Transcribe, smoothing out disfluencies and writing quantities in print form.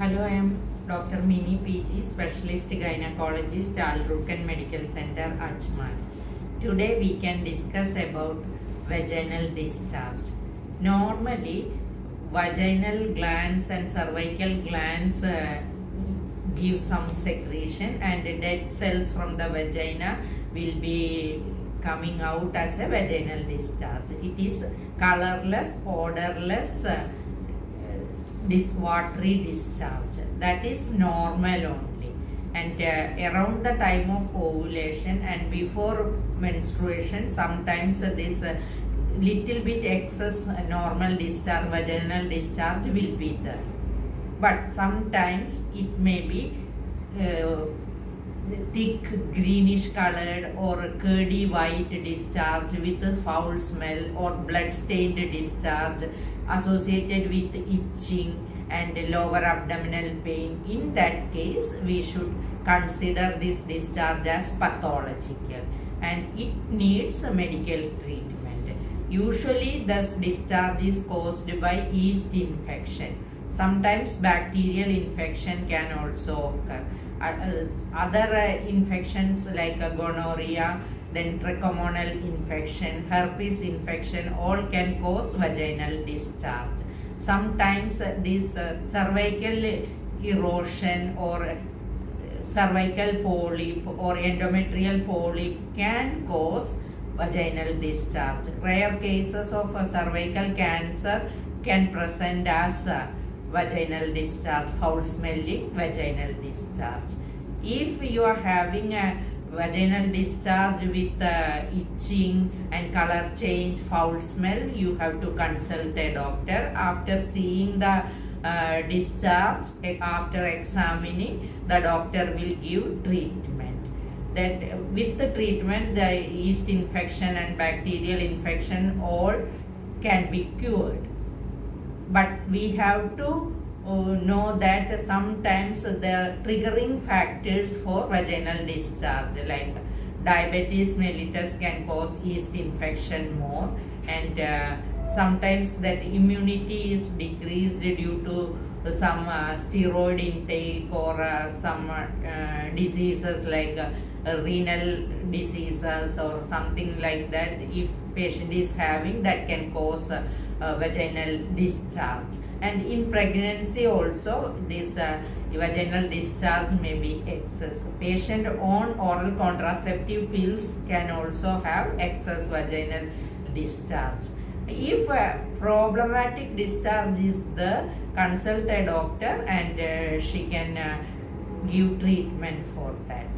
Hello, I am Dr. Mini PG, Specialist Gynecologist, Al Rukan Medical Center, Ajmal. Today we can discuss about vaginal discharge. Normally, vaginal glands and cervical glands give some secretion, and dead cells from the vagina will be coming out as a vaginal discharge. It is colorless, odorless, watery discharge. That is normal only. And around the time of ovulation and before menstruation, sometimes this little bit excess normal discharge, vaginal discharge will be there. But sometimes it may be thick greenish colored or curdy white discharge with a foul smell or blood stained discharge associated with itching and lower abdominal pain. In that case, we should consider this discharge as pathological and it needs a medical treatment. Usually this discharge is caused by yeast infection. Sometimes bacterial infection can also occur. Other infections like gonorrhea, then trichomonal infection, herpes infection, all can cause vaginal discharge. Sometimes this cervical erosion or cervical polyp or endometrial polyp can cause vaginal discharge. Rare cases of cervical cancer can present as vaginal discharge, foul smelling vaginal discharge. If you are having a vaginal discharge with itching and color change, foul smell, you have to consult a doctor. After seeing the discharge, after examining, the doctor will give treatment. That with the treatment, the yeast infection and bacterial infection all can be cured. But we have to know that sometimes the triggering factors for vaginal discharge like diabetes mellitus can cause yeast infection more, and sometimes that immunity is decreased due to some steroid intake or some diseases like renal diseases or something like that. If patient is having, that can cause vaginal discharge. And in pregnancy also this vaginal discharge may be excess. Patient on oral contraceptive pills can also have excess vaginal discharge. If problematic discharge is there, consult a doctor and she can give treatment for that.